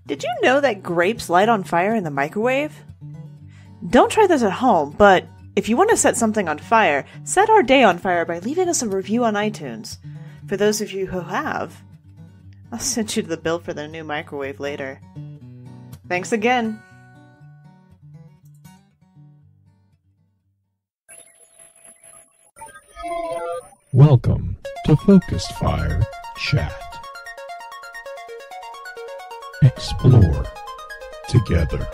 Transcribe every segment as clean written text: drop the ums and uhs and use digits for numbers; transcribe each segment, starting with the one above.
Did you know that grapes light on fire in the microwave? Don't try this at home, but if you want to set something on fire, set our day on fire by leaving us a review on iTunes. For those of you who have, I'll send you the bill for the new microwave later. Thanks again. Welcome to Focused Fire Chat. Explore together.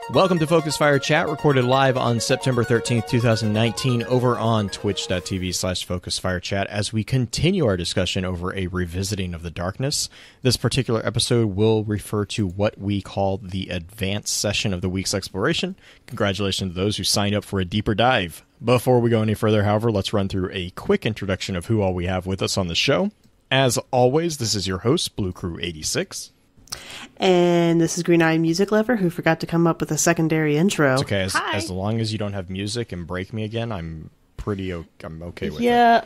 Welcome to Focus Fire Chat, recorded live on September 13th, 2019, over on twitch.tv/FocusFireChat as we continue our discussion over a revisiting of the darkness. This particular episode will refer to what we call the advanced session of the week's exploration. Congratulations to those who signed up for a deeper dive. Before we go any further, however, let's run through a quick introduction of who all we have with us on the show. As always, this is your host, Blue Crew 86. And this is Green Eye Music Lover, who forgot to come up with a secondary intro. It's okay, as long as you don't have music and break me again, I'm okay with it. Yeah,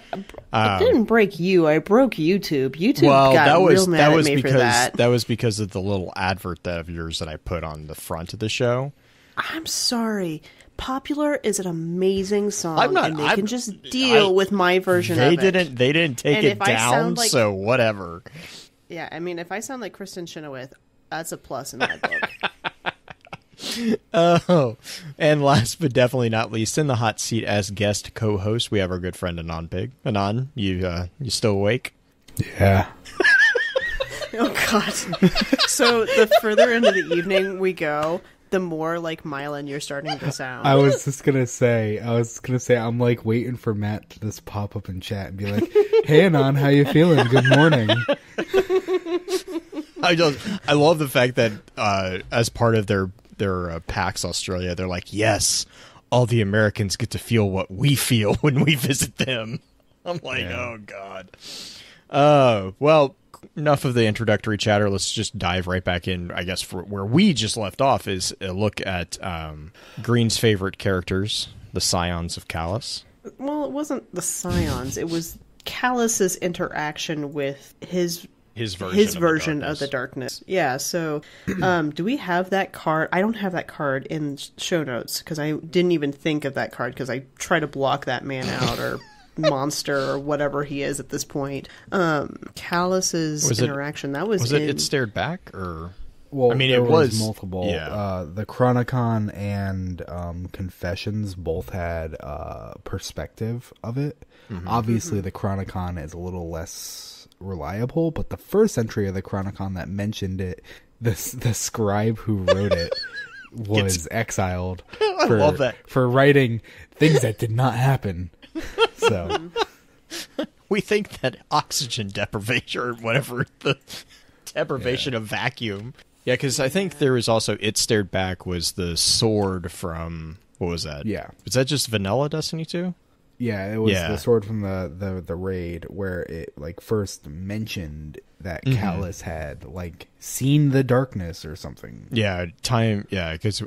I didn't break you. I broke YouTube. YouTube got real mad at me for that. That was because of the little advert of yours that I put on the front of the show. I'm sorry. Popular is an amazing song, and they can just deal with my version of it. They didn't take it down, so whatever. Yeah, I mean, if I sound like Kristen Chenoweth, that's a plus in my book. Oh, and last but definitely not least, in the hot seat as guest co-host, we have our good friend AnonPig. Anon, you still awake? Yeah. Oh, God. So the further into the evening we go, the more like Mylan you're starting to sound. I was gonna say, I'm like waiting for Matt to just pop up in chat and be like, "Hey, Anon, how you feeling? Good morning." I love the fact that as part of their PAX Australia, they're like, yes, all the Americans get to feel what we feel when we visit them. I'm like, Oh God. Well, enough of the introductory chatter. Let's just dive right back in, I guess, for where we just left off is a look at Green's favorite characters, the Scions of Callus. Well, it wasn't the Scions. It was Callus's interaction with his version of the darkness. Yeah, so do we have that card? I don't have that card in show notes because I didn't even think of that card because I try to block that man out or monster or whatever he is at this point. Callus's interaction, it stared back or? Well, I mean, it was multiple. Yeah. The Chronicon and Confessions both had perspective of it. Mm-hmm. Obviously, the Chronicon is a little less reliable, but the first entry of the Chronicon that mentioned it, the scribe who wrote it was exiled for writing things that did not happen. So we think that oxygen deprivation or whatever, the deprivation of vacuum. Yeah, because I think there was also It Stared Back was the sword from, what was that? Yeah. Was that just vanilla Destiny 2? Yeah, it was the sword from the raid where it like first mentioned that Callus had like seen the darkness or something. Yeah, because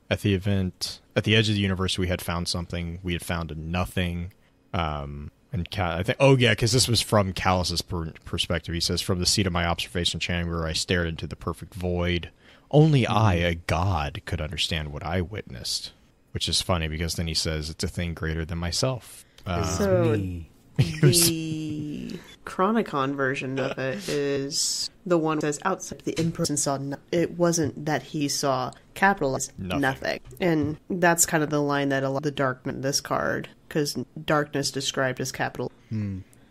at the event at the edge of the universe we had found something. We had found a nothing. And I think, because this was from Callus's perspective. He says, "From the seat of my observation chamber, I stared into the perfect void. Only I, a god, could understand what I witnessed." Which is funny because then he says it's a thing greater than myself. So the Chronicon version of it is the one that says outside the in-person saw it wasn't that he saw capitalized nothing. And that's kind of the line that a lot of the darkness in this card, because darkness described as capital.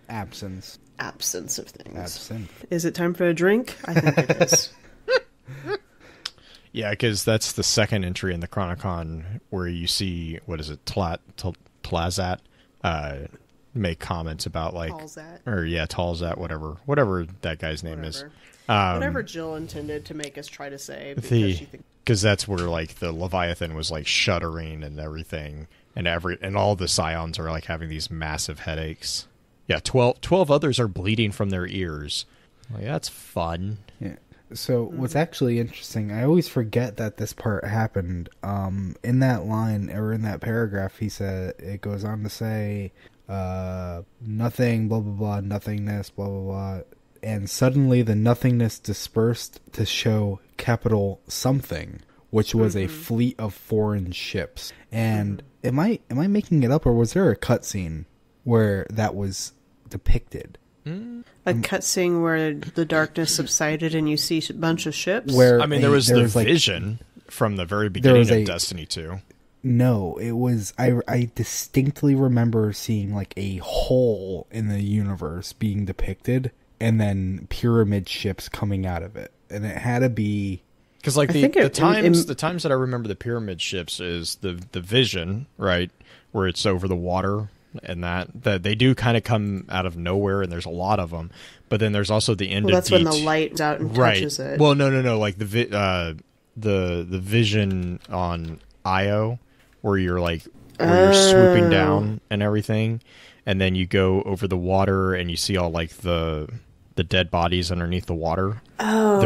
Absence of things. Absinthe. Is it time for a drink? I think it is. Yeah, because that's the second entry in the Chronicon where you see, what is it, Tlazat make comments about like... Talzat, whatever that guy's name is. Whatever Jill intended to make us try to say. Because that's where like the Leviathan was like shuddering and everything, and all the Scions are like having these massive headaches. Yeah, 12 others are bleeding from their ears. Like, that's fun. Yeah. So what's actually interesting, I always forget that this part happened. In that line or in that paragraph, it goes on to say, nothing, blah, blah, blah, nothingness, blah, blah, blah. and suddenly the nothingness dispersed to show capital something, which was a fleet of foreign ships. And am I making it up, or was there a cutscene where that was depicted? A cutscene where the darkness subsided and you see a bunch of ships? Where there was the vision from the very beginning of Destiny 2. No, it was... I distinctly remember seeing like a hole in the universe being depicted, and then pyramid ships coming out of it. And it had to be... Because like the times that I remember the pyramid ships is the vision, right, where it's over the water, and that they do kind of come out of nowhere, and there's a lot of them. But then there's also the end of that's when the light's out and touches it. Well, no, like the vision on Io, where you're you're swooping down and everything, and then you go over the water and you see all like the dead bodies underneath the water. Oh,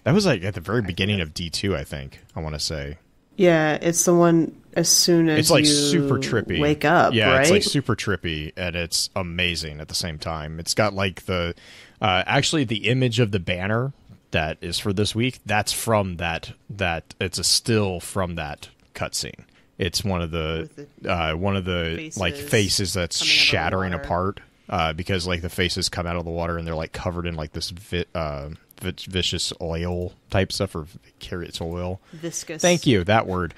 that was like at the very beginning of D2, I think. I want to say. Yeah, it's the one as soon as it's like you super trippy. Wake up, yeah, right? It's like super trippy, and it's amazing at the same time. It's got like the actually the image of the banner that is for this week. That's from that it's a still from that cutscene. It's one of the faces like faces that's shattering apart because like the faces come out of the water and they're like covered in like this vicious oil type stuff, or vicarious oil. Viscous. Thank you, that word.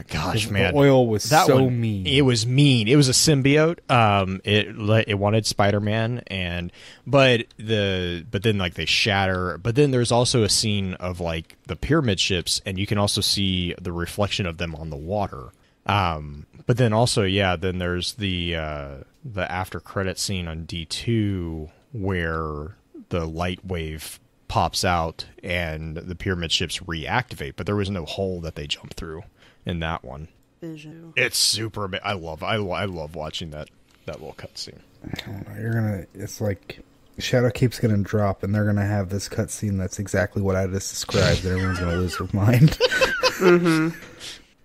Gosh, man, the oil was mean. It was mean. It was a symbiote. It wanted Spider-Man, but then like they shatter. But then there's also a scene of like the pyramid ships, and you can also see the reflection of them on the water. But then also, then there's the after credit scene on D2 where the light wave pops out and the pyramid ships reactivate, but there was no hole that they jump through in that one. Vision. It's super. I love watching that little cutscene. It's like Shadowkeep's gonna drop, and they're gonna have this cutscene that's exactly what I just described, and everyone's gonna lose their mind.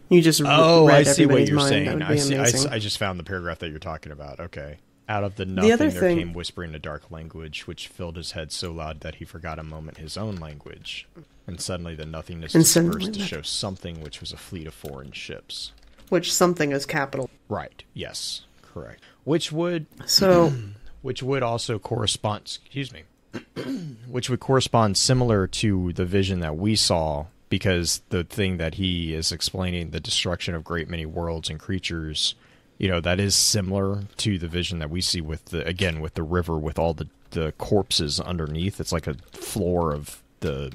You just I see what you're mind. Saying. I just found the paragraph that you're talking about. Okay. Out of the nothing there came whispering a dark language, which filled his head so loud that he forgot a moment his own language. And suddenly the nothingness dispersed to show something, which was a fleet of foreign ships. Which something is capital. Right. Yes. Correct. Which would also correspond... Excuse me. Which would correspond similar to the vision that we saw, because the thing that he is explaining, the destruction of great many worlds and creatures... that is similar to the vision that we see with the river with all the corpses underneath. It's like a floor of the...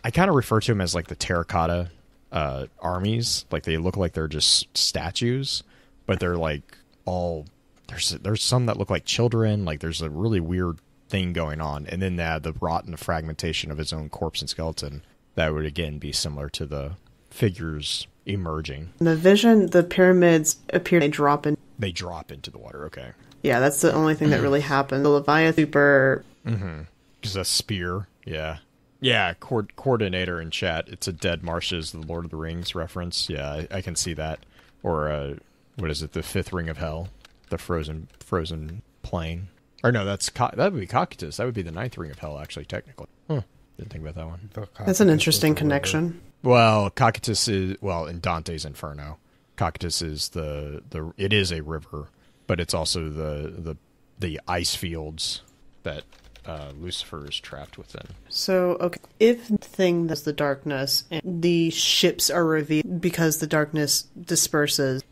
I kind of refer to them as like the terracotta armies. Like they look like they're just statues, but they're like all... There's some that look like children. Like there's a really weird thing going on. And then the rot and the fragmentation of his own corpse and skeleton. That would again be similar to the figures... emerging. The vision, the pyramids appear, they drop into the water. Okay. Yeah, that's the only thing that really happened. The Leviathan super... Because a spear. Yeah, coordinator in chat. It's a Dead Marshes, the Lord of the Rings reference. Yeah, I can see that. Or, what is it? The Fifth Ring of Hell. The frozen plain. Or no, that would be Cocytus. That would be the Ninth Ring of Hell, actually, technically. Didn't think about that one. That's an interesting connection. Well, Cocytus is... Well, in Dante's Inferno, Cocytus is it is a river, but it's also the ice fields that Lucifer is trapped within. So, okay, if the thing that's the darkness and the ships are revealed because the darkness disperses,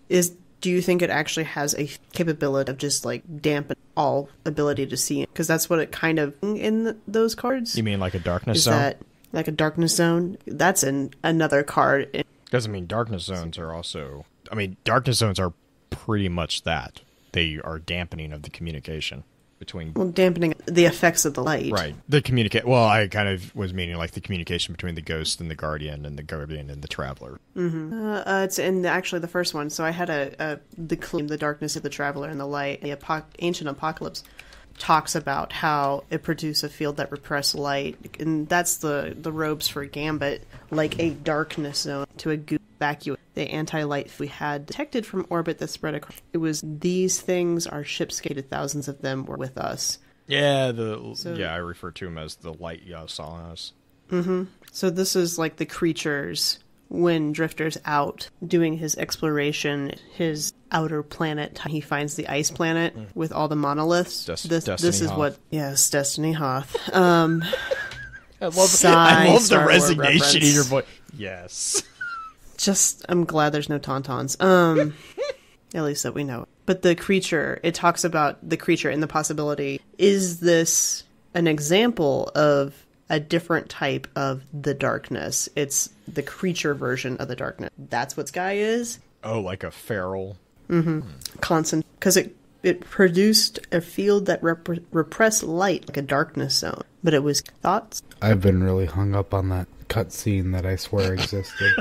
do you think it actually has a capability of just like dampen all ability to see? Because that's what it kind of in those cards. You mean like a darkness zone? That like a darkness zone? That's in another card. Doesn't mean darkness zones are also... I mean, darkness zones are pretty much that. They are dampening of the communication between... Well, dampening the effects of the light. Right. Well, I kind of was meaning like the communication between the ghost and the guardian and the traveler. It's in actually the first one. So I had the darkness of the traveler and the light. The ancient apocalypse talks about how it produced a field that repressed light, and that's the robes for Gambit, like a darkness zone to evacuate the anti-light we had detected from orbit that spread across. It was these things, our ship skated, thousands of them were with us. Yeah, I refer to him as the light Yasalas. Mm-hmm. So this is like the creatures when Drifter's out doing his exploration, his outer planet. He finds the ice planet with all the monoliths. Destiny is Hoth. what, yes, Destiny Hoth. I love the resignation in your voice. Yes. I'm glad there's no tauntauns. At least that we know. But the creature, it talks about the creature and the possibility. Is this an example of a different type of the darkness? It's the creature version of the darkness. That's what Sky is. Oh, like a feral. Mm-hmm. Constant, because it produced a field that repressed light, like a darkness zone. But it was thoughts. I've been really hung up on that cutscene that I swear existed.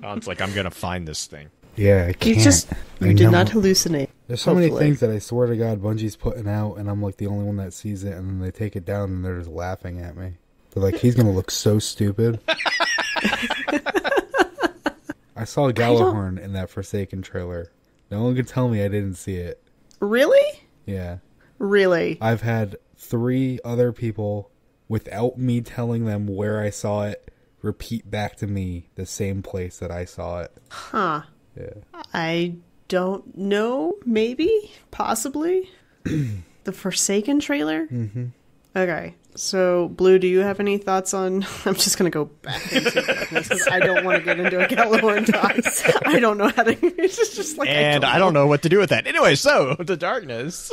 It's like, I'm gonna find this thing. Yeah, I can't. You did not hallucinate. There's so many things that I swear to God Bungie's putting out, and I'm like the only one that sees it, and then they take it down, and they're just laughing at me. They're like, he's gonna look so stupid. I saw Gallahorn in that Forsaken trailer. No one can tell me I didn't see it. Really? Yeah. Really? I've had 3 other people, without me telling them where I saw it, repeat back to me the same place that I saw it. Huh. Yeah. I don't know. Maybe? Possibly? The Forsaken trailer? Mm-hmm. Okay. So, Blue, do you have any thoughts on... I'm just going to go back into darkness. I don't want to get into a Gallahorn talk. I don't know how to... It's just like... And I don't know what to do with that. Anyway, so, the darkness.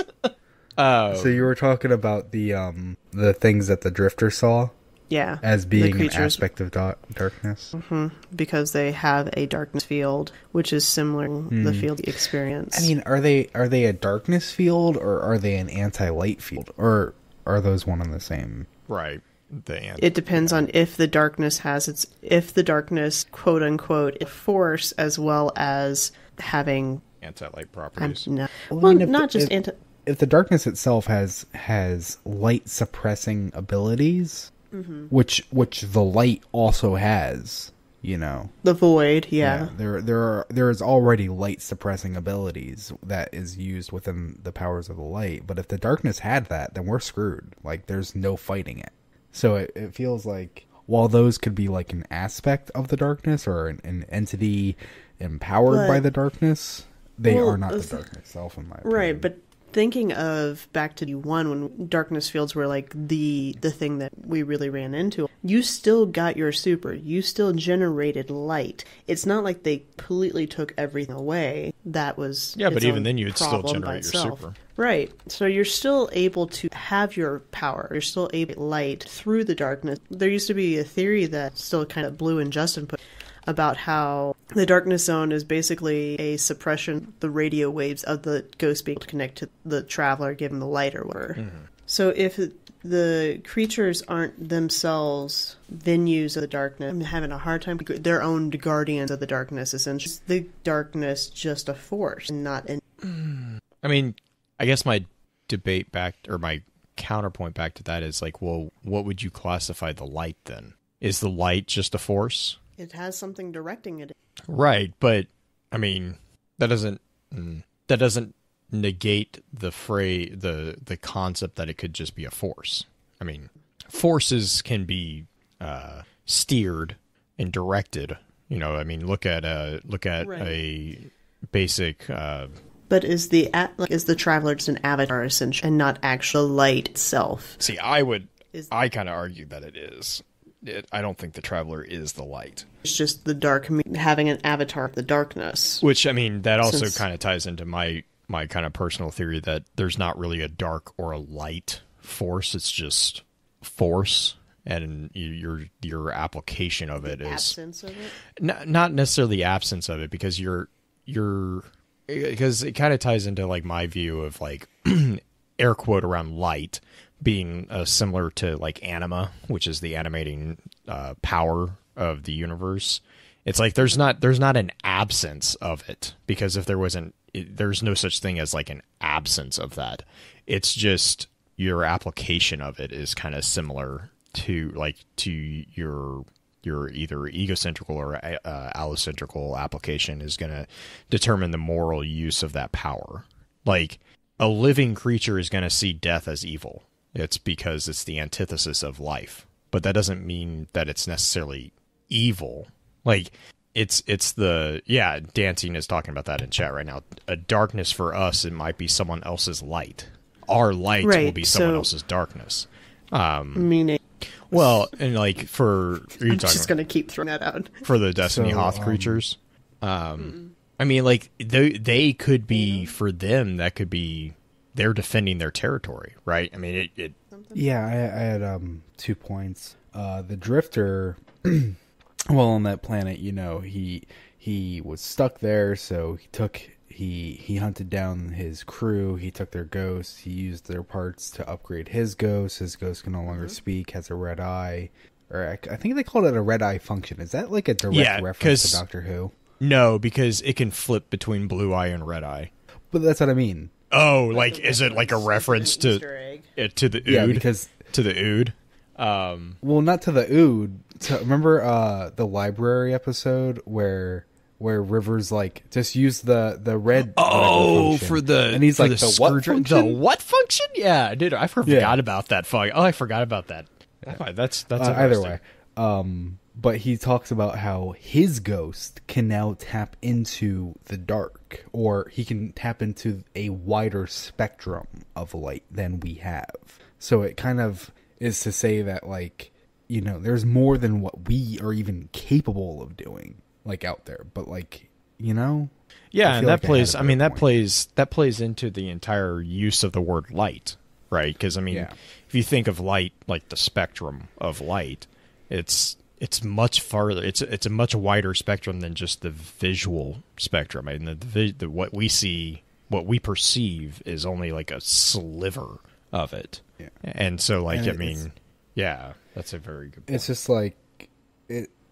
So you were talking about the things that the Drifter saw? Yeah. As being an aspect of darkness? Mm-hmm. Because they have a darkness field, which is similar to the field experience. I mean, are they a darkness field, or are they an anti-light field? Or are those one and the same? Right. It depends on if the darkness quote unquote force, as well as having anti-light properties. If the darkness itself has light suppressing abilities, which the light also has, the void, yeah. There is already light suppressing abilities that is used within the powers of the light. But if the darkness had that, then we're screwed. Like, there's no fighting it. So it feels like, while those could be like an aspect of the darkness or an entity empowered by the darkness, they are not the darkness itself, in my opinion. Right, but thinking of back to D1 when darkness fields were like the thing that we really ran into, you still got your super. You still generated light. It's not like they completely took everything away. That was but even then you'd still generate your super. Right. So you're still able to have your power. You're still able to light through the darkness. There used to be a theory that still kind of Blue and Justin put about how the darkness zone is basically a suppression, the radio waves of the ghost being able to connect to the traveler, give him the light or whatever. Mm-hmm. So if the creatures aren't themselves venues of the darkness, I'm having a hard time, their own guardians of the darkness, essentially. Is the darkness just a force and not an... I mean, I guess my debate my counterpoint back to that is like, well, what would you classify the light then? Is the light just a force? It has something directing it. Right, but I mean, that doesn't negate the concept that it could just be a force. I mean, forces can be steered and directed. I mean, look at a basic. But is the traveler just an avatar essentially, and not actual light itself? See, I kind of argue that it is. I don't think the traveler is the light. It's just the dark, having an avatar of the darkness. Which, I mean, that also kind of ties into my kind of personal theory that there's not really a dark or a light force. It's just force, and your application of it is absence of it. Not necessarily the absence of it, because because it kind of ties into like my view of like air quote around light being similar to like anima, which is the animating power of the universe. It's like there's not an absence of it, because if there wasn't, there's no such thing as like an absence of that. It's just your application of it is kind of similar to your either egocentrical or allocentrical application is going to determine the moral use of that power. Like a living creature is going to see death as evil. It's because it's the antithesis of life. But that doesn't mean that it's necessarily evil. Like, it's the, yeah, Dancing is talking about that in chat right now. A darkness for us, it might be someone else's light. Our light will be someone else's darkness. Meaning? Well, and like I'm just going to keep throwing that out. For the Destiny Hoth creatures. I mean, like, they could be, for them, that could be, they're defending their territory, right? I mean, Yeah, I had 2 points. The Drifter, well, on that planet, you know, he was stuck there, so he hunted down his crew, he took their ghosts, he used their parts to upgrade his ghost. His ghost can no longer speak, has a red eye. Or I think they called it a red eye function. Is that like a direct reference to Doctor Who? No, because it can flip between blue eye and red eye. But that's what I mean. Oh, like, is it like a reference to the Ood? Yeah, because... To the Ood? Well, not to the Ood. Remember the library episode where River's like, just use the red function. For the... And he's like, the what function? The what function? Yeah, dude, I forgot about that. Oh, I forgot about that. Yeah. That's either way. But he talks about how his ghost can now tap into the dark, or he can tap into a wider spectrum of light than we have. So it kind of is to say that, like, you know, there's more than what we are even capable of doing, like, out there. But, like, you know? Yeah, and that plays, I mean, that plays into the entire use of the word light, right? Because, I mean, if you think of light, like the spectrum of light, it's much farther. It's a much wider spectrum than just the visual spectrum. I mean, what we see, what we perceive, is only like a sliver of it. Yeah. And so, like, and I mean, yeah, that's a very good point. It's just like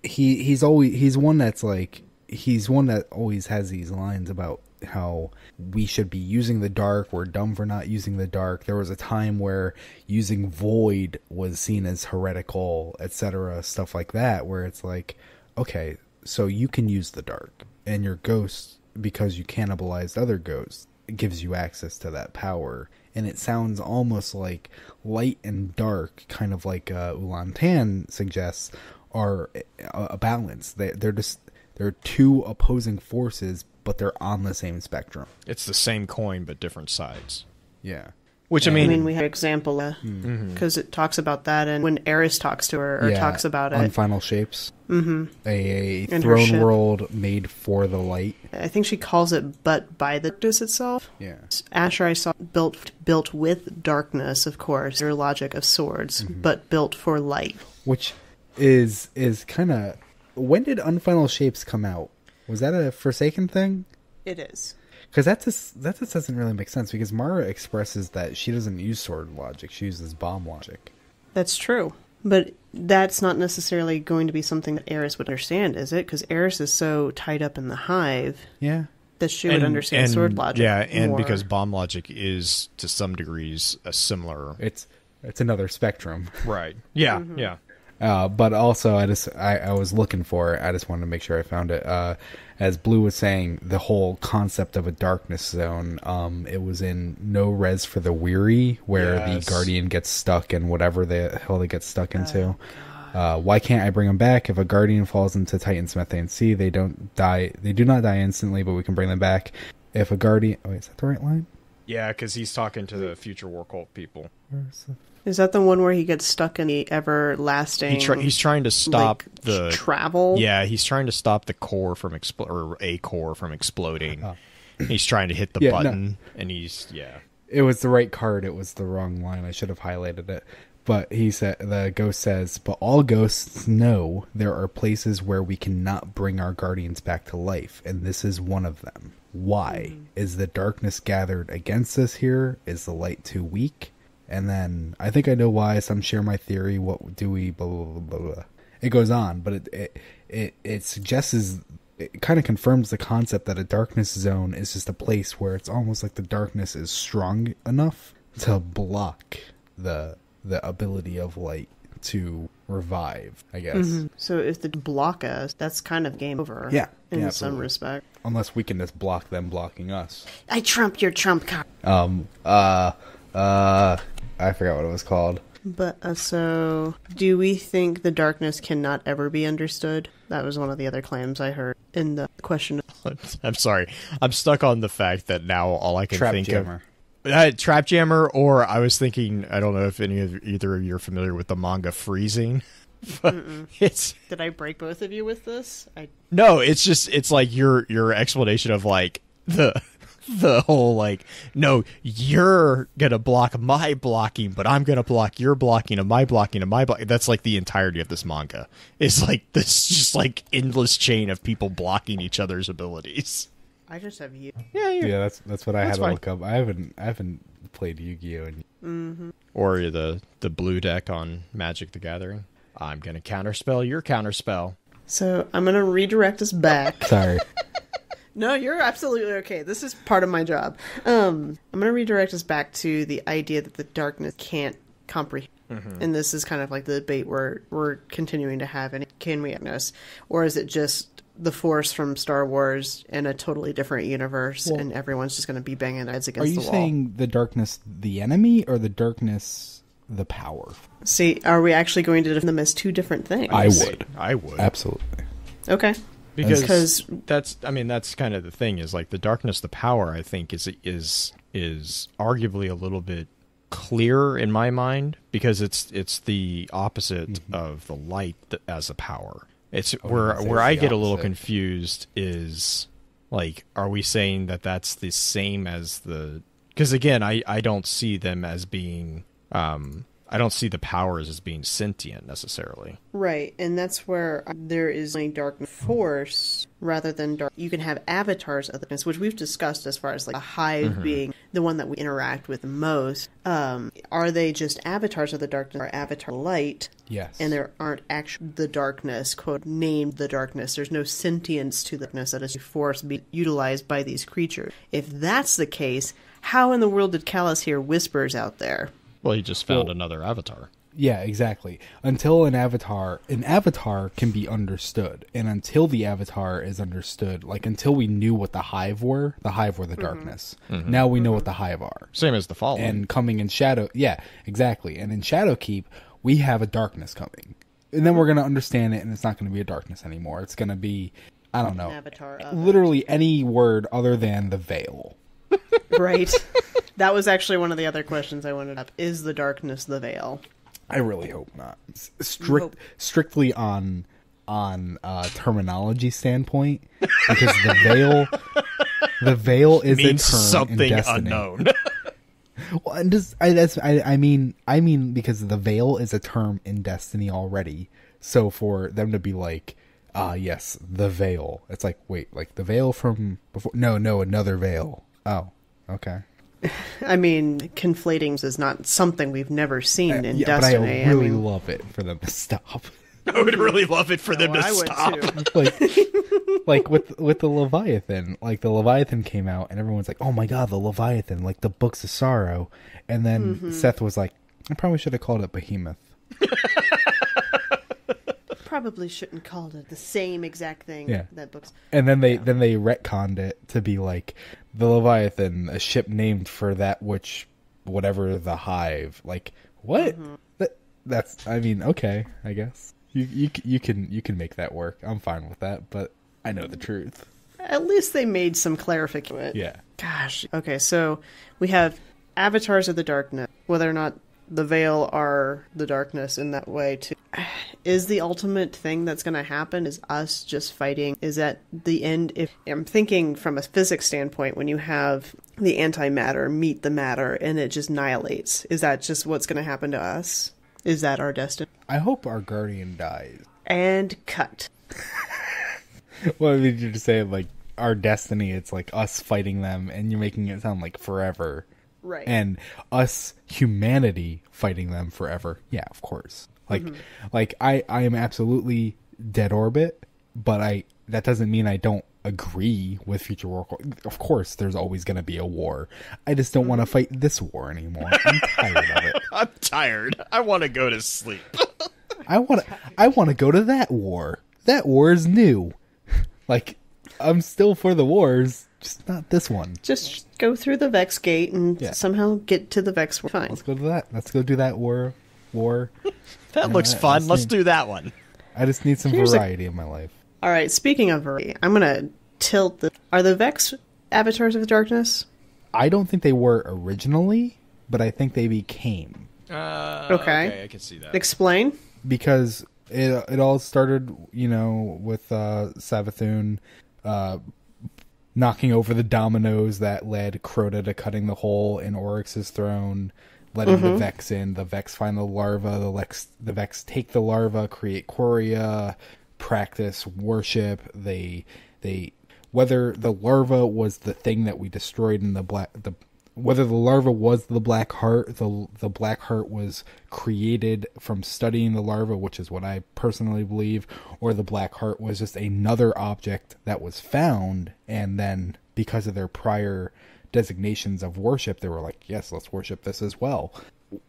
he's one that always has these lines about how we should be using the dark. We're dumb for not using the dark. There was a time where using void was seen as heretical, etc., stuff like that, where it's like, okay, so you can use the dark, and your ghost, because you cannibalized other ghosts, gives you access to that power. And it sounds almost like light and dark, kind of like Ulan Tan suggests, are a balance. They're two opposing forces, but they're on the same spectrum. It's the same coin, but different sides. Yeah. Which, I mean, we have an example, because it talks about that, and when Eris talks to her, or talks about it. On Final Shapes. Mm-hmm. A throne world made for the light. I think she calls it but by the darkness itself. Yeah. Asher, I saw, built with darkness, of course, your logic of swords, but built for light. Which is kind of... When did Unfinal Shapes come out? Was that a Forsaken thing? It is. Because that just doesn't really make sense, because Mara expresses that she doesn't use sword logic, she uses bomb logic. That's true. But that's not necessarily going to be something that Eris would understand, is it? Because Eris is so tied up in the hive that she would understand sword logic. Yeah, and more. Because bomb logic is, to some degrees, a similar... It's another spectrum. Right. Yeah, yeah. But also, I was looking for it. I just wanted to make sure I found it. As Blue was saying, the whole concept of a darkness zone, it was in No Res for the Weary, where the Guardian gets stuck in whatever the hell they get stuck into. Why can't I bring them back? If a Guardian falls into Titan's Methane Sea, they don't die. They do not die instantly, but we can bring them back. If a Guardian... Oh, wait, is that the right line? Yeah, because he's talking to the future War Cult people. Is that the one where he gets stuck in the everlasting... He's trying to stop the... Travel? Yeah, he's trying to stop the core from a core from exploding. He's trying to hit the button, and he's... Yeah. It was the right card, it was the wrong line. I should have highlighted it. But the ghost says, but all ghosts know there are places where we cannot bring our guardians back to life, and this is one of them. Why? Is the darkness gathered against us here? Is the light too weak? And then, I think I know why. Some share my theory. What do we... Blah, blah, blah, blah. It goes on, but it suggests... It kind of confirms the concept that a darkness zone is just a place where it's almost like the darkness is strong enough to block the ability of light to revive, I guess. Mm-hmm. So if they block us, that's kind of game over. Yeah. In some respect. Unless we can just block them blocking us. I trump your trump card. I forgot what it was called. But, so, do we think the darkness cannot ever be understood? That was one of the other claims I heard in the question. I'm sorry. I'm stuck on the fact that now all I can think Jammer. of... Trap Jammer, or I was thinking, I don't know if either of you are familiar with the manga Freezing. Did I break both of you with this? No, it's like your explanation of like the whole like, no, you're gonna block my blocking, but I'm gonna block your blocking of my blocking of my blocking. That's like the entirety of this manga. It's like this just like endless chain of people blocking each other's abilities. I just have you. Yeah, that's what I had to look up. I haven't played Yu-Gi-Oh! Or the blue deck on Magic the Gathering. I'm gonna counterspell your counterspell. So I'm gonna redirect us back. Sorry. No, you're absolutely okay. This is part of my job. I'm going to redirect us back to the idea that the darkness can't comprehend. Mm-hmm. And this is kind of like the debate we're continuing to have. And can we witness? Or is it just the Force from Star Wars in a totally different universe, and everyone's just going to be banging heads against the wall? Are you saying the darkness the enemy, or the darkness the power? See, are we actually going to define them as two different things? I would. Absolutely. Okay. Because that's kind of the thing, is like the darkness, the power, I think is arguably a little bit clearer in my mind, because it's the opposite of the light as a power. It's where I get a little confused is like, are we saying that that's the same as because again, I don't see them as being, I don't see the powers as being sentient necessarily. Right, and that's where there is a dark force rather than dark. You can have avatars of the darkness, which we've discussed as far as like a hive being the one that we interact with the most. Are they just avatars of the darkness or avatar light? Yes. And there aren't actually the darkness, quote, named the darkness. There's no sentience to the darkness that is a force being utilized by these creatures. If that's the case, how in the world did Callus hear whispers out there? Well, he just found another avatar. Yeah, exactly. Until an avatar can be understood. And until the avatar is understood, like until we knew what the hive were the darkness. Mm-hmm. Now we know what the hive are. Same as the Fallen. And coming in Shadow, yeah, exactly. And in Shadowkeep, we have a darkness coming. And then we're going to understand it, and it's not going to be a darkness anymore. It's going to be, I don't know, avatar literally any word other than the veil. Right. That was actually one of the other questions I wanted up. Is the darkness the veil? I really hope not. Strictly on terminology standpoint, because the veil is means a term something in Destiny. Unknown. Well, I mean because the veil is a term in Destiny already. So for them to be like, yes, the veil. It's like, wait, like the veil from before? No, another veil. Oh, okay. I mean, conflating is not something we've never seen in Destiny. But I really love it for them to stop. I would really love it for them to stop. Like with the Leviathan. Like the Leviathan came out and everyone's like, oh my god, the Leviathan, like the Books of Sorrow. And then Seth was like, I probably should have called it Behemoth. Probably shouldn't call it the same exact thing. Yeah. That books. And then they retconned it to be like the Leviathan, a ship named for that which whatever the hive. Like what? That's I mean, okay, I guess. You can make that work. I'm fine with that, but I know the truth. At least they made some clarification. Yeah. Gosh. Okay, so we have avatars of the darkness, whether or not the veil are the darkness in that way too. Is the ultimate thing that's going to happen is us just fighting? Is that the end? If I'm thinking from a physics standpoint, when you have the antimatter meet the matter and it just annihilates, is that just what's going to happen to us? Is that our destiny? I hope our guardian dies. And cut. Well, I mean, you're just saying like our destiny. It's like us fighting them, and you're making it sound like forever. Right. And us, humanity, fighting them forever. Yeah, of course. Like I am absolutely dead orbit, but that doesn't mean I don't agree with future war. Of course, there's always going to be a war. I just don't want to fight this war anymore. I'm tired of it. I'm tired. I want to go to sleep. I want to go to that war. That war is new. Like, I'm still for the wars, just not this one. Just go through the Vex gate and somehow get to the Vex war. Fine. Let's go to that. Let's go do that war. That looks fun. Let's do that one. I just need some variety in my life. All right, speaking of variety, I'm going to tilt the... Are the Vex avatars of the darkness? I don't think they were originally, but I think they became. Okay, I can see that. Explain. Because it all started, with Savathun knocking over the dominoes that led Crota to cutting the hole in Oryx's throne, letting the Vex in. The Vex find the larva. The Vex take the larva, create Quoria, practice worship. They whether the larva was the thing that we destroyed in whether the larva was the Black Heart, the Black Heart was created from studying the larva, which is what I personally believe, or the Black Heart was just another object that was found, and then because of their prior designations of worship, they were like, yes, let's worship this as well.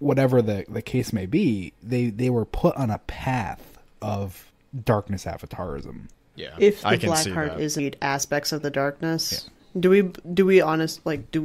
Whatever the case may be, they were put on a path of darkness avatarism. Yeah, if the Black Heart is indeed aspects of the darkness. Yeah. Do we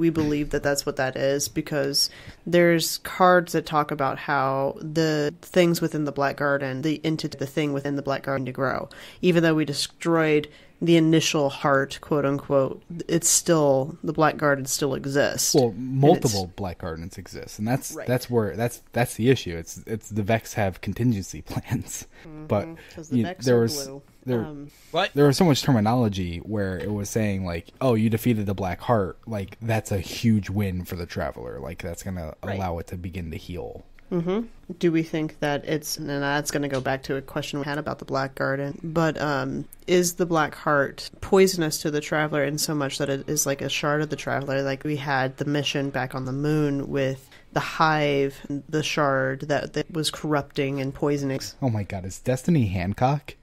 believe that that's what that is? Because there's cards that talk about how the things within the Black Garden, the thing within the Black Garden to grow. Even though we destroyed the initial heart, quote unquote, it's still, the Black Garden still exists. Well, multiple Black Gardens exist, and that's the issue. It's the Vex have contingency plans, but the Vex are blue. There was so much terminology where it was saying like, oh, you defeated the Black Heart, like that's a huge win for the Traveler, like that's going to allow it to begin to heal. Do we think that and that's going to go back to a question we had about the Black Garden, but is the Black Heart poisonous to the Traveler in so much that it is like a shard of the Traveler? Like we had the mission back on the moon with the hive, the shard that was corrupting and poisoning. Oh my god, is Destiny Hancock?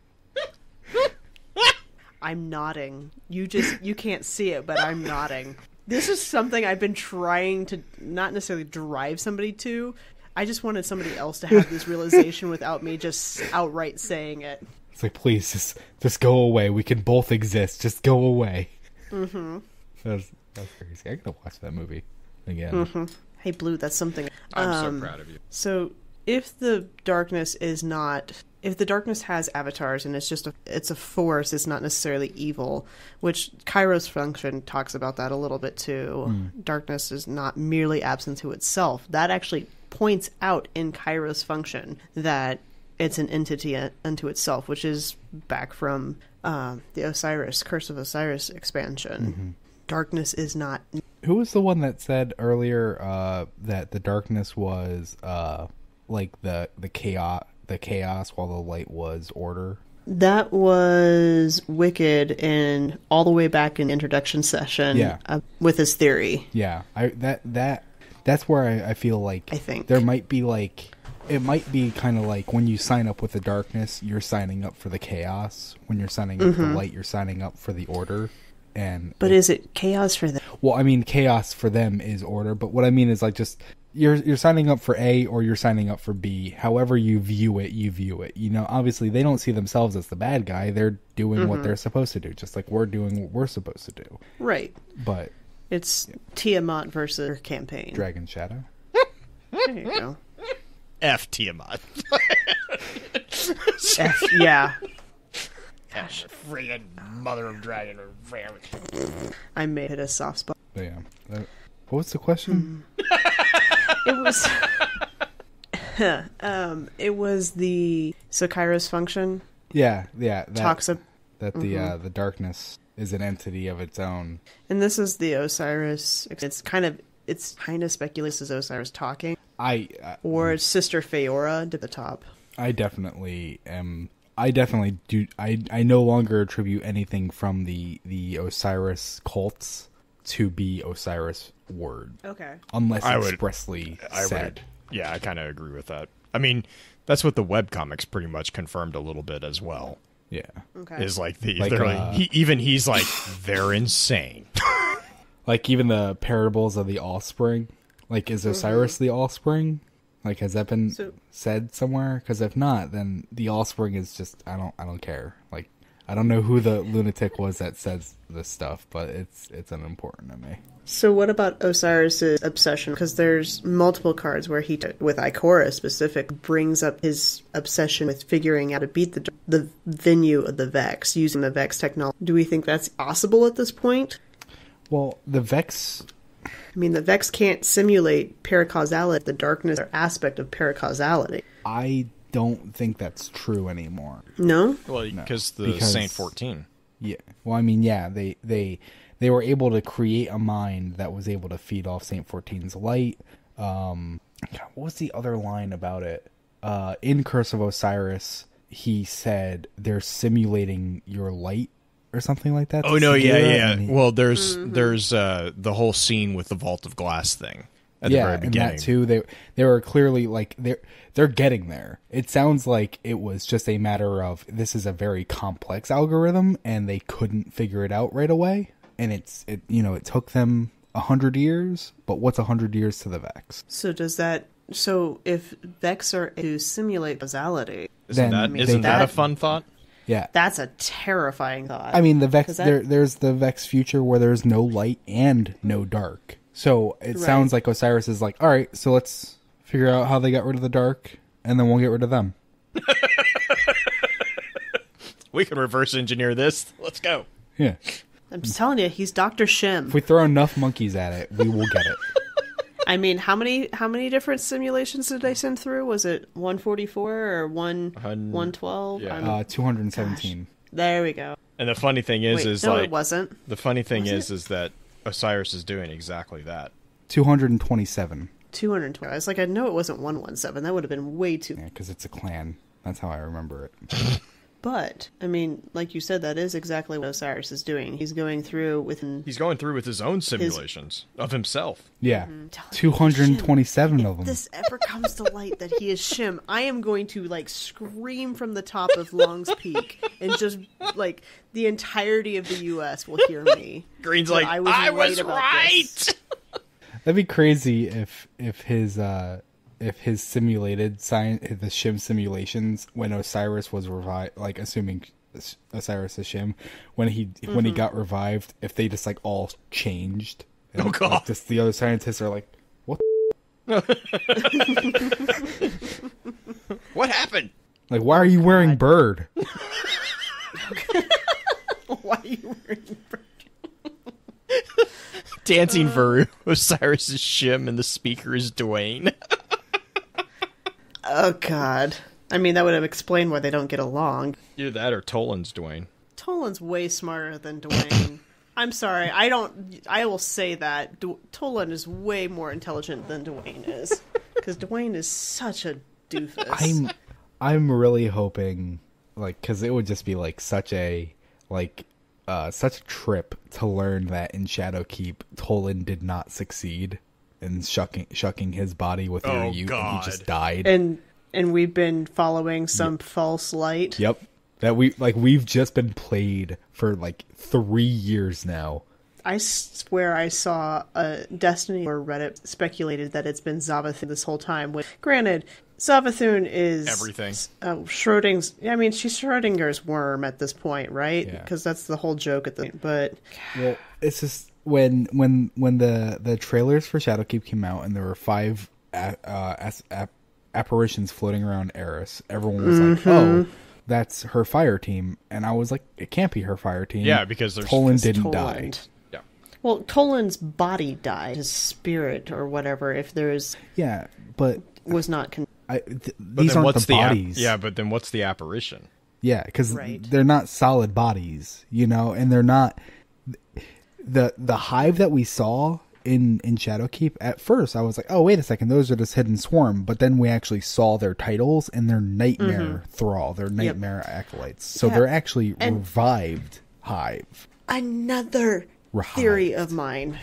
I'm nodding. You can't see it, but I'm nodding. This is something I've been trying to not necessarily drive somebody to. I just wanted somebody else to have this realization without me just outright saying it. It's like, please, just go away. We can both exist. Just go away. That's crazy. I gotta watch that movie again. Hey, Blue, that's something. I'm so proud of you. So, if the darkness has avatars and it's a force, it's not necessarily evil, which Kairos function talks about that a little bit too. Darkness is not merely absent to itself. That actually points out in Kairos function that it's an entity unto itself, which is back from the Curse of Osiris expansion. Darkness is not. Who was the one that said earlier that the darkness was like the chaos while the light was order? That was Wicked in all the way back in the introduction session with his theory. Yeah, that's where I feel like I think there might be like, it might be kind of like when you sign up with the darkness, you're signing up for the chaos. When you're signing up for the light, you're signing up for the order. But is it chaos for them? Well, I mean, chaos for them is order. But what I mean is like just you're signing up for A or you're signing up for B. However you view it, you view it. You know, obviously they don't see themselves as the bad guy. They're doing what they're supposed to do, just like we're doing what we're supposed to do. Right. But it's Tiamat versus campaign. Dragon Shadow. There you go. F Tiamat. F, yeah. Gosh, friggin' mother of dragon. I made it a soft spot. But yeah. What was the question? It was the Kairos function. Yeah. Talks about that the darkness is an entity of its own. And this is the Osiris. It's kind of speculated as Osiris talking. Or Sister Feora at the top. I definitely do. I no longer attribute anything from the Osiris cults to be Osiris word. Okay. Unless expressly said. Yeah, I kind of agree with that. I mean, that's what the webcomics pretty much confirmed a little bit as well. Yeah. Okay. Is like he's like, they're insane. Like even the parables of the offspring. Like, is Osiris the offspring? Like, has that been said somewhere? Because if not, then the offspring is just I don't care. Like, I don't know who the lunatic was that says this stuff, but it's unimportant to me. So what about Osiris's obsession? Because there's multiple cards where he, with Ikora specific, brings up his obsession with figuring out how to beat the venue of the Vex, using the Vex technology. Do we think that's possible at this point? Well, the Vex... I mean, the Vex can't simulate paracausality, the darkness aspect of paracausality. I don't think that's true anymore. No? Well, because Saint 14. Yeah. Well, I mean, yeah, they were able to create a mind that was able to feed off Saint 14's light. What was the other line about it? In Curse of Osiris, he said they're simulating your light or something like that. Oh no, yeah. Well, there's the whole scene with the Vault of Glass thing at the very beginning. And that too. They were clearly like they're getting there. It sounds like it was just a matter of this is a very complex algorithm and they couldn't figure it out right away. And it took them 100 years, but what's 100 years to the Vex? So if Vex are to simulate causality, isn't that a fun thought? Yeah, that's a terrifying thought. I mean, the Vex. There's the Vex future where there's no light and no dark. So it sounds like Osiris is like, all right, so let's figure out how they got rid of the dark, and then we'll get rid of them. We can reverse engineer this. Let's go. Yeah. I'm just telling you, he's Dr. Shim. If we throw enough monkeys at it, we will get it. I mean, how many different simulations did they send through? Was it 144 or 112? Yeah. 217. Gosh. There we go. And the funny thing is, it wasn't. The funny thing is that Osiris is doing exactly that. 227. 212. I was like, I know it wasn't 117. That would have been way too. Yeah, because it's a clan. That's how I remember it. But, I mean, like you said, that is exactly what Osiris is doing. He's going through with his own simulations of himself. Yeah. 227 of them. If this ever comes to light that he is Shim, I am going to, scream from the top of Long's Peak, and just, the entirety of the U.S. will hear me. Green's like, I was right! That'd be crazy if his simulated the Shim simulations, when Osiris was revived, assuming Osiris is Shim, when he got revived, if they just all changed. And, oh god! The other scientists are like, what? What happened? Why are you wearing bird? Why are you wearing bird? Dancing Veru. Osiris is Shim, and the speaker is Dwayne. Oh, God. I mean, that would have explained why they don't get along. Either that or Tolan's Dwayne. Tolan's way smarter than Dwayne. I'm sorry. I will say that. Tolan is way more intelligent than Dwayne is. Because Dwayne is such a doofus. I'm really hoping, because it would just be, such a trip to learn that in Shadowkeep, Tolan did not succeed and shucking his body with Ryu, and he just died. And we've been following some false light. Yep. That we've just been played for 3 years now. I swear I saw a Destiny or Reddit speculated that it's been Zavathun this whole time. Granted, Zavathun is everything. Schrodinger's. I mean, she's Schrodinger's worm at this point, right? Because that's the whole joke at the. But it's just. When the trailers for Shadowkeep came out and there were 5 apparitions floating around Eris, everyone was like, "Oh, that's her fire team," and I was like, "It can't be her fire team." Yeah, because Tolan didn't die. Yeah. Well, Tolan's body died, his spirit or whatever. If there's but was not. These aren't the bodies. But then what's the apparition? Yeah, because they're not solid bodies, and they're not. The hive that we saw in Shadowkeep, at first I was like, oh, wait a second, those are just Hidden Swarm. But then we actually saw their titles and their Nightmare Thrall, their Nightmare Acolytes. So they're actually revived hive. Another theory of mine.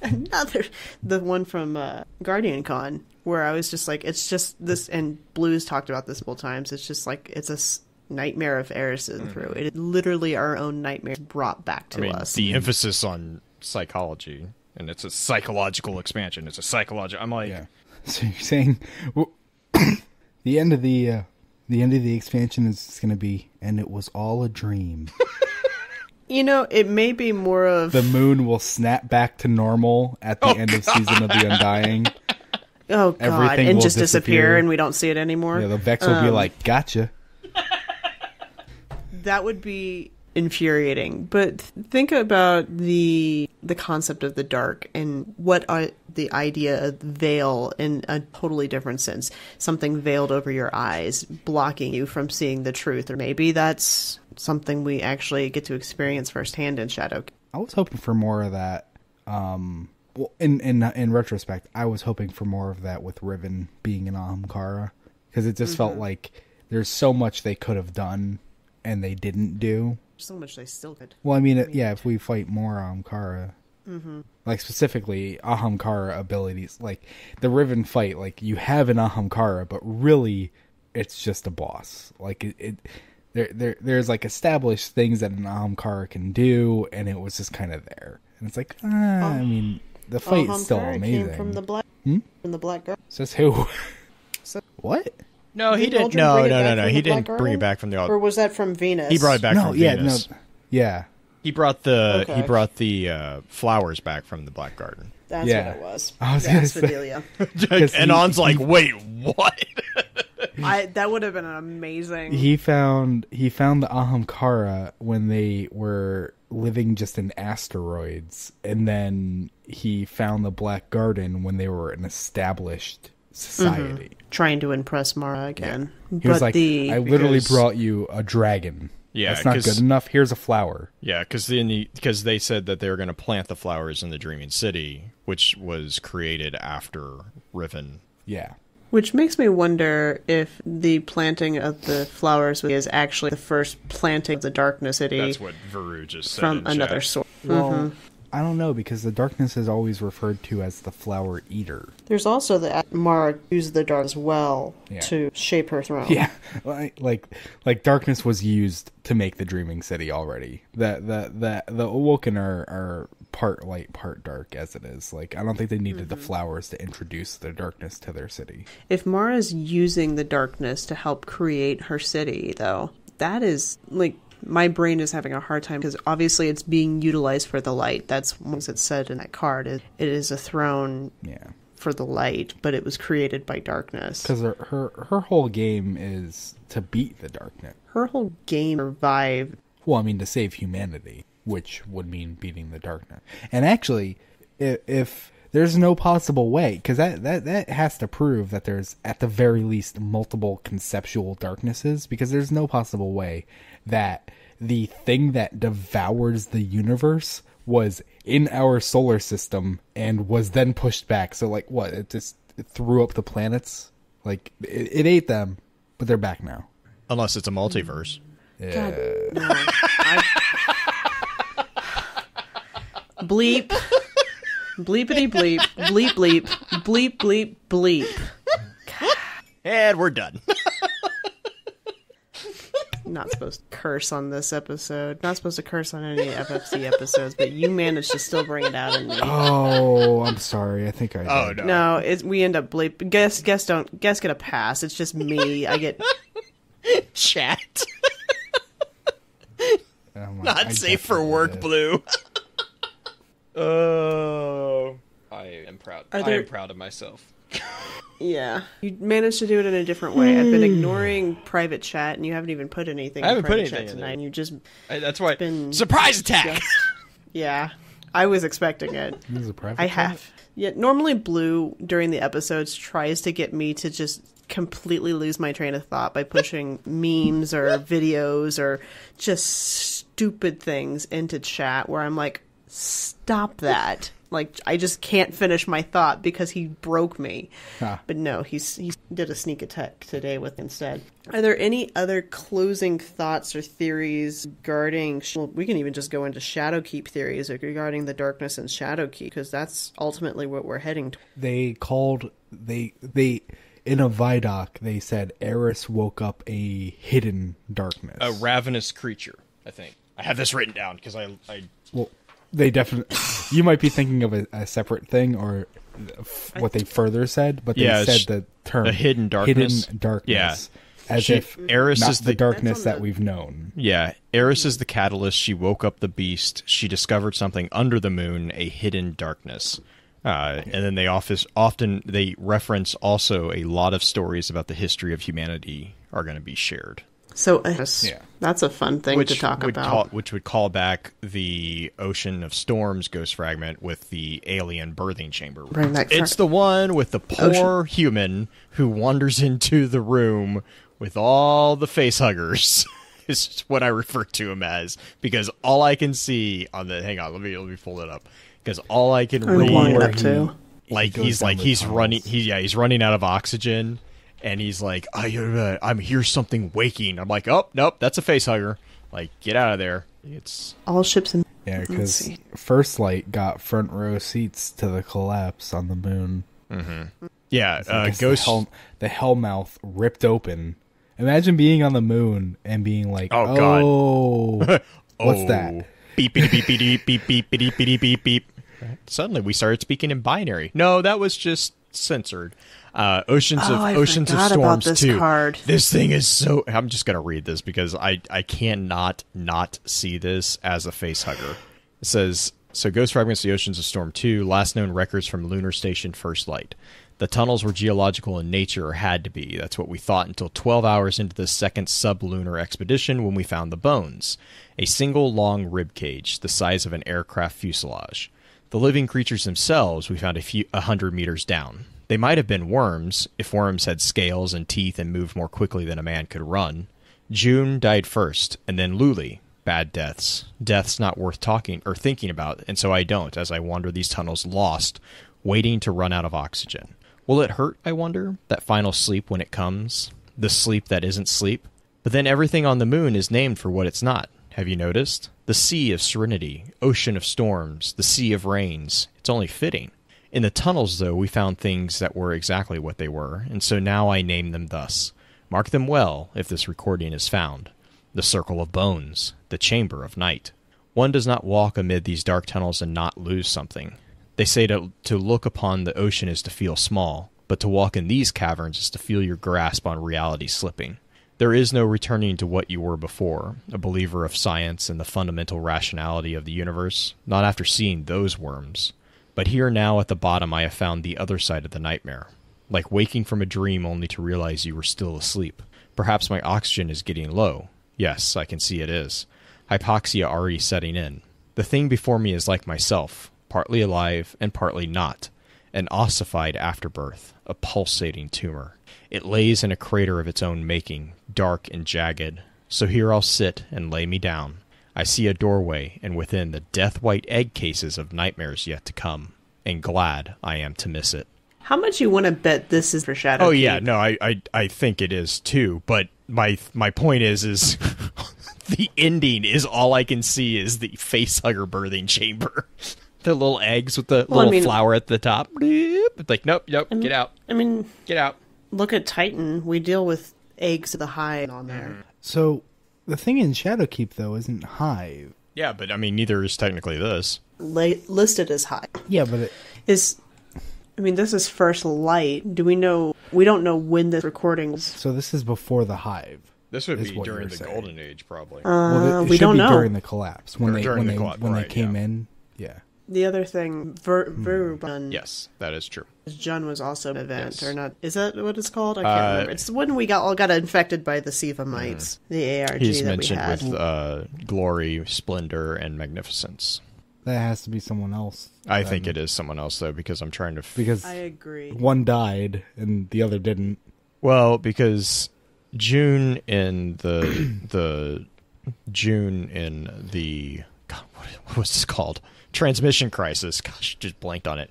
The one from Guardian Con, where I was just like, it's just this, and Blues talked about this multiple times, it's just it's a nightmare of Erison through. It is literally our own nightmares brought back to us. The emphasis on psychology, and it's a psychological expansion. It's a psychological. I'm like, So you're saying the end of the expansion is going to be, and it was all a dream. You know, it may be more of... The moon will snap back to normal at the end of Season of the Undying. Oh, God. Everything and will just disappear and we don't see it anymore. Yeah, the Vex will be like, gotcha. That would be infuriating. But think about the concept of the dark and what are the idea of veil in a totally different sense. Something veiled over your eyes, blocking you from seeing the truth. Or maybe that's something we actually get to experience firsthand in Shadow. I was hoping for more of that. Well, in retrospect, I was hoping for more of that with Riven being in Ahamkara, because it just felt like there's so much they could have done and they didn't do. So much they still could. Well, I mean, if we fight more Ahamkara, like specifically Ahamkara abilities, like the Riven fight, like you have an Ahamkara, but really it's just a boss. Like there's like established things that an Ahamkara can do, and it was just kind of there. And it's like, I mean, the fight is still amazing. Came from the black, from the Black Guard. Says who? What? No, he didn't. No. He didn't bring it back from the. Or was that from Venus? He brought it back from Venus. Yeah. He brought the flowers back from the Black Garden. That's what it was. I was gonna say. Asphodelia. And On's like, wait, what? That would have been amazing. He found the Ahamkara when they were living just in asteroids, and then he found the Black Garden when they were an established society. Trying to impress Mara again. Yeah. He was like, I literally brought you a dragon. Yeah, that's not good enough. Here's a flower. Yeah, because they said that they were going to plant the flowers in the Dreaming City, which was created after Riven. Yeah. Which makes me wonder if the planting of the flowers is actually the first planting of the Darkness City. That's what Veru just said from another source. Well, I don't know, because the darkness is always referred to as the Flower Eater. There's also that Mara used the dark as well to shape her throne. Yeah, like darkness was used to make the Dreaming City already. The Awoken are part light, part dark as it is. Like, I don't think they needed the flowers to introduce the darkness to their city. If Mara's using the darkness to help create her city, though, that is like. My brain is having a hard time because obviously it's being utilized for the light. That's what it said in that card. It is a throne for the light, but it was created by darkness. Because her whole game is to beat the darkness. Her whole game survived. Well, I mean, to save humanity, which would mean beating the darkness. And actually, if there's no possible way, because that has to prove that there's at the very least multiple conceptual darknesses, because there's no possible way that the thing that devours the universe was in our solar system and was then pushed back. So, like, what? It threw up the planets? Like, it ate them, but they're back now. Unless it's a multiverse. Yeah. God, no. Bleep. Bleepity bleep. Bleep bleep. Bleep bleep bleep. And we're done. Not supposed to curse on this episode. Not supposed to curse on any FFC episodes, but you managed to still bring it out in me. Oh, I'm sorry. I think I did. Oh, no. We end up bleep. Guess get a pass. It's just me. I get chat. Not safe for work, Blue. Oh, I am proud. I am proud of myself. Yeah, you managed to do it in a different way. I've been ignoring private chat, and you haven't even put anything. I haven't in private put anything chat tonight. And you just that's why been surprise attack. Yeah, I was expecting it. This is a private. I have. Yeah, normally Blue during the episodes tries to get me to just completely lose my train of thought by pushing memes or videos or just stupid things into chat where I'm like, stop that. Like, I just can't finish my thought because he broke me. But no, he did a sneak attack today with instead. Are there any other closing thoughts or theories regarding... Well, we can even just go into Shadowkeep theories regarding the darkness and Shadowkeep, because that's ultimately what we're heading to. They in a Vidoc, they said Eris woke up a hidden darkness. A ravenous creature, I think. I have this written down because I... Well... They definitely... You might be thinking of a separate thing, or what they further said, but they said the term the hidden darkness. Hidden darkness. Yeah. As if Eris not is the darkness that we've known. Yeah, Eris is the catalyst. She woke up the beast. She discovered something under the moon, a hidden darkness. And then they often they reference also a lot of stories about the history of humanity are going to be shared. So that's a fun thing to talk about. Which would call back the Ocean of Storms ghost fragment with the alien birthing chamber. It's the one with the poor human who wanders into the room with all the face huggers. Is what I refer to him as, because all I can see on the hang on, let me pull it up, because all I can read he's running out of oxygen. And he's like, I'm hear something waking. I'm like, oh, nope, that's a face hugger. Like, get out of there. It's all ships in... Yeah, because First Light got front row seats to the collapse on the moon. Mm-hmm. Yeah, Ghost... The Hellmouth ripped open. Imagine being on the moon and being like, God. What's that? Beep, beep, beep, beep, beep, beep, beep, beep, beep, beep. Suddenly we started speaking in binary. No, that was just censored. Oceans of Storms 2. Card. This thing is so... I'm just going to read this because I cannot not see this as a face hugger. It says, so Ghost Fragments, the Oceans of Storm 2, last known records from Lunar Station First Light. The tunnels were geological in nature, or had to be. That's what we thought until 12 hours into the second sublunar expedition when we found the bones. A single long rib cage, the size of an aircraft fuselage. The living creatures themselves we found 100 meters down. They might have been worms, if worms had scales and teeth and moved more quickly than a man could run. June died first, and then Luli. Bad deaths. Deaths not worth talking or thinking about, and so I don't, as I wander these tunnels lost, waiting to run out of oxygen. Will it hurt, I wonder, that final sleep when it comes? The sleep that isn't sleep? But then everything on the moon is named for what it's not. Have you noticed? The Sea of Serenity, Ocean of Storms, the Sea of Rains. It's only fitting. In the tunnels, though, we found things that were exactly what they were, and so now I name them thus. Mark them well, if this recording is found. The Circle of Bones, the Chamber of Night. One does not walk amid these dark tunnels and not lose something. They say to look upon the ocean is to feel small, but to walk in these caverns is to feel your grasp on reality slipping. There is no returning to what you were before, a believer of science and the fundamental rationality of the universe, not after seeing those worms. But here now at the bottom I have found the other side of the nightmare. Like waking from a dream only to realize you were still asleep. Perhaps my oxygen is getting low. Yes, I can see it is. Hypoxia already setting in. The thing before me is like myself, partly alive and partly not. An ossified afterbirth, a pulsating tumor. It lays in a crater of its own making, dark and jagged. So here I'll sit and lay me down. I see a doorway, and within the death-white egg cases of nightmares yet to come. And glad I am to miss it. How much you want to bet this is for Shadow? Oh, yeah, no, I think it is, too. But my point is the ending is all I can see is the facehugger birthing chamber. The little eggs with the flower at the top. It's like, nope, get out. Get out. Look at Titan. We deal with eggs to the hive on there. So... the thing in Shadowkeep, though, isn't Hive. Yeah, but, neither is technically this. Listed as Hive. Yeah, but it... this is First Light. Do we know... we don't know when this recording was... So this is before the Hive. This would be during the Golden Age, probably. We don't know. During the collapse. When they came in, yeah. The other thing, Verubun. Yes, that is true. Jun was also an event, or not? Is that what it's called? I can't remember. It's when we all got infected by the Siva mites, the ARG He's that mentioned we had. with glory, splendor, and magnificence. That has to be someone else. I think it is someone else, though, because I'm trying to... because I agree. One died, and the other didn't. Well, because June in the God, what was this called? Transmission Crisis. Gosh, just blanked on it.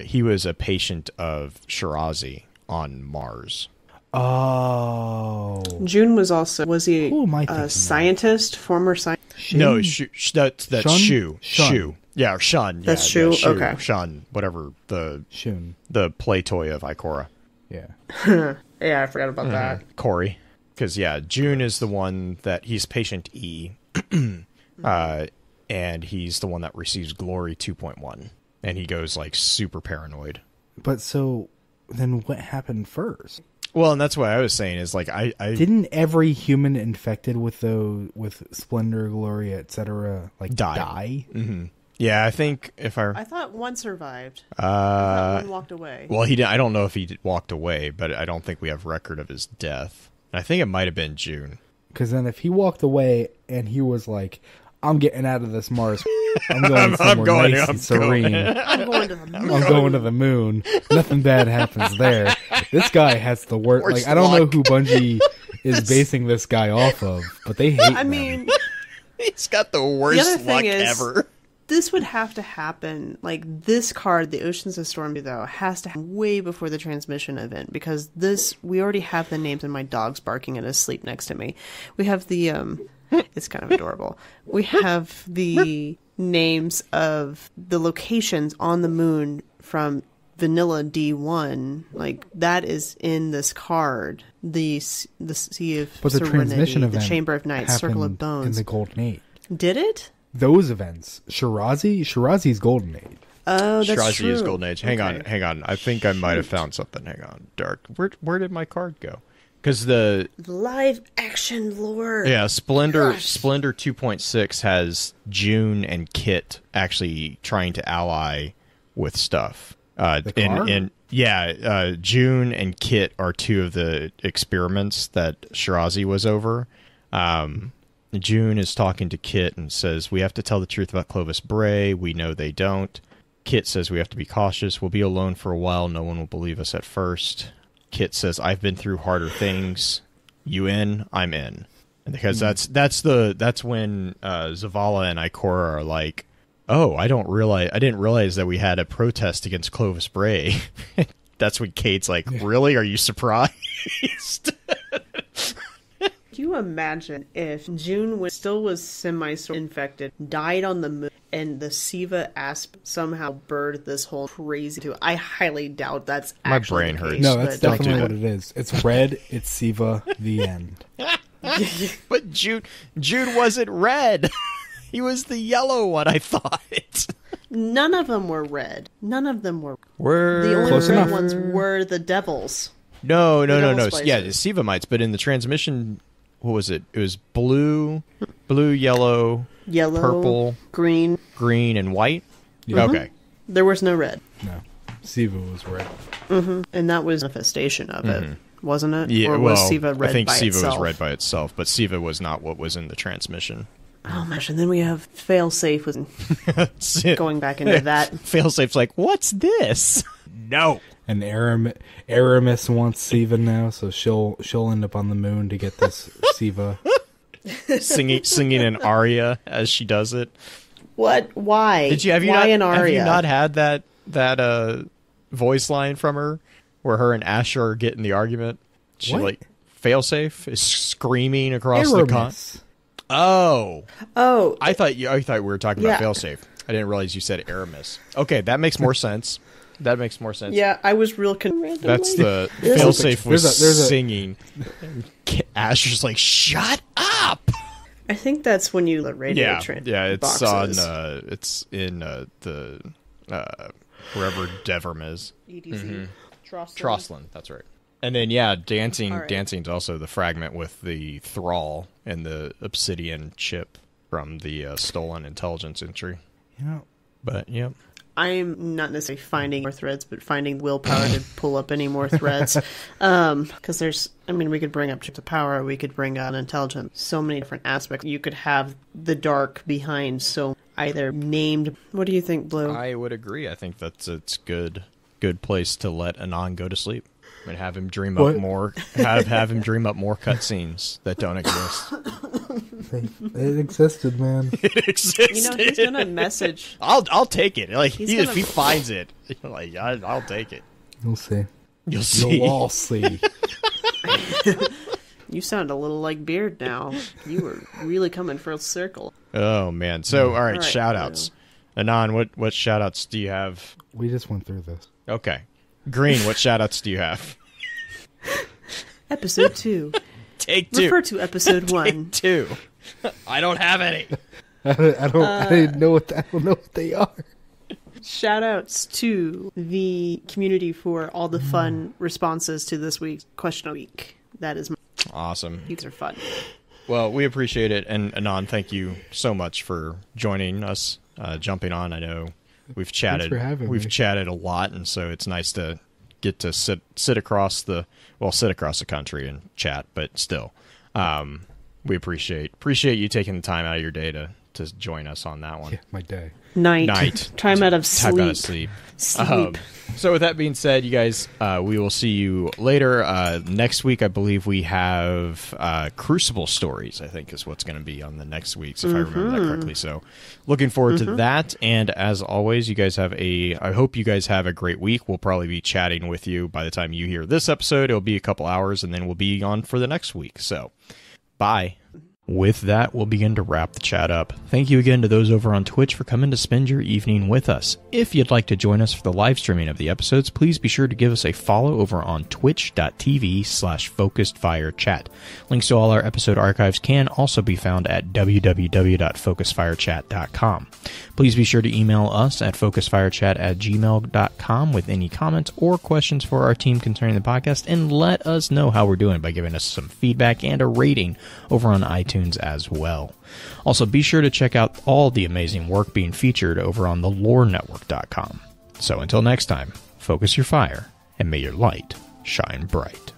He was a patient of Shirazi on Mars. Oh. June was he a scientist, former scientist? No, that's Shu. Shu. Yeah, or Shun. That's Shu. Okay. Shun, whatever Shun. The play toy of Ikora. Yeah. Yeah, I forgot about that. Corey. Because, June is the one that he's patient E. And he's the one that receives Glory 2.1. And he goes like super paranoid. But so then what happened first? Well, and that's what I was saying is like I didn't every human infected with Splendor, Gloria, etc. like die? Mm-hmm. Yeah, I think I thought one survived. I thought one walked away. Well, I don't know if he walked away, but I don't think we have record of his death. I think it might have been June. Because then if he walked away and he was like, I'm getting out of this Mars. I'm going somewhere nice and serene. I'm going to the moon. I'm going to the moon. Nothing bad happens there. This guy has the worst. Like, I don't know who Bungie is basing this guy off of, but they hate him. mean, he's got the worst luck ever. This would have to happen. Like, this card, the Oceans of Stormy, though, has to happen way before the transmission event, because we already have the names, and my dog's barking in his sleep next to me. We have the it's kind of adorable. We have the names of the locations on the moon from Vanilla D1. Like, that is in this card. The Sea of but the Serenity, transmission event the Chamber of Night, Circle of Bones. In the Golden Age. Did it? Those events. Shirazi's Golden Age. Oh, that's Shirazi true. is Golden Age. Hang on. I think I might have found something. Hang on. Dark. Where did my card go? Because the live action lore. Yeah, Splendor 2.6 has June and Kit actually trying to ally with stuff. The car? June and Kit are two of the experiments that Shirazi was over. June is talking to Kit and says, we have to tell the truth about Clovis Bray. We know they don't. Kit says we have to be cautious. We'll be alone for a while. No one will believe us at first. Kit says, I've been through harder things. You in? I'm in. And because that's when Zavala and Ikora are like, oh, I didn't realize that we had a protest against Clovis Bray. That's when Kate's like, really? Are you surprised? Can you imagine if June still was semi-infected, died on the moon, and the Siva asp somehow birthed this whole crazy too? I highly doubt that's actually my brain hurts. No, that's definitely what it is. It's red, it's Siva, the end. But June wasn't red. He was the yellow one, I thought. None of them were red. None of them were. The only close red enough. ones were the devils. No. Spices. Yeah, the Siva mites, but in the transmission, what was it? It was blue, yellow, purple, green, and white. Yeah. Okay. There was no red. No. Siva was red. Mm-hmm. And that was a manifestation of it, wasn't it? Yeah, or was Siva red I think by Siva itself? was red by itself, but Siva was not what was in the transmission. Oh my gosh, and then we have Failsafe with going back into that. Failsafe's like, what's this? No. And Aramis wants Siva now, so she'll end up on the moon to get this Siva. singing an aria as she does it. What? Why? Have you an aria? Have you not had that voice line from her where her and Asher are getting the argument? She What? like Failsafe is screaming across the Aramis. Oh. I thought we were talking about Failsafe. I didn't realize you said Aramis. Okay, that makes more sense. Yeah, I was real confused. That's the Failsafe was singing. Asher's like, shut up. I think that's when you radio it's boxes. it's in the wherever Devrim is. EDC. Trostland, that's right. And then dancing's also the fragment with the thrall and the obsidian chip from the stolen intelligence entry. Yeah. But yeah. I'm not necessarily finding more threads, but finding willpower to pull up any more threads. Because we could bring up chips of power, we could bring out intelligence, so many different aspects. You could have the dark behind, so either named. What do you think, Blue? I would agree. I think it's good place to let Anon go to sleep and have him dream up more. Have him dream up more cutscenes that don't exist. It existed, man. It existed. He's gonna message. I'll take it. Like if he finds it, like I'll take it. You'll see. You'll all see. You sound a little like Beard now. You were really coming full circle. Oh man. So all right, shout outs. Blue. Anon, what shout outs do you have? We just went through this. Okay. Green, what shout outs do you have? Episode 2. Take 2. Refer to episode 1. Take 2. I don't have any. I don't know what they are. Shout outs to the community for all the fun responses to this week's question of the week. That is awesome. These are fun. Well, we appreciate it. And Anon, thank you so much for joining us, jumping on. I know we've chatted. Thanks for having me. Chatted a lot, and so it's nice to get to sit across the country and chat, but still. We appreciate you taking the time out of your day to join us on that one. Yeah, my day. Night. Time out of sleep. Sleep. So with that being said, you guys, we will see you later. Next week, I believe we have Crucible Stories, I think is what's going to be on the next week's, if I remember that correctly. So looking forward to that. And as always, you guys I hope you guys have a great week. We'll probably be chatting with you by the time you hear this episode. It'll be a couple hours, and then we'll be on for the next week. So bye. With that, we'll begin to wrap the chat up. Thank you again to those over on Twitch for coming to spend your evening with us. If you'd like to join us for the live streaming of the episodes, please be sure to give us a follow over on twitch.tv/focusedfirechat. Links to all our episode archives can also be found at www.focusedfirechat.com. Please be sure to email us at focusedfirechat@gmail.com with any comments or questions for our team concerning the podcast, and let us know how we're doing by giving us some feedback and a rating over on iTunes as well. Also, be sure to check out all the amazing work being featured over on thelorenetwork.com. So until next time, focus your fire, and may your light shine bright.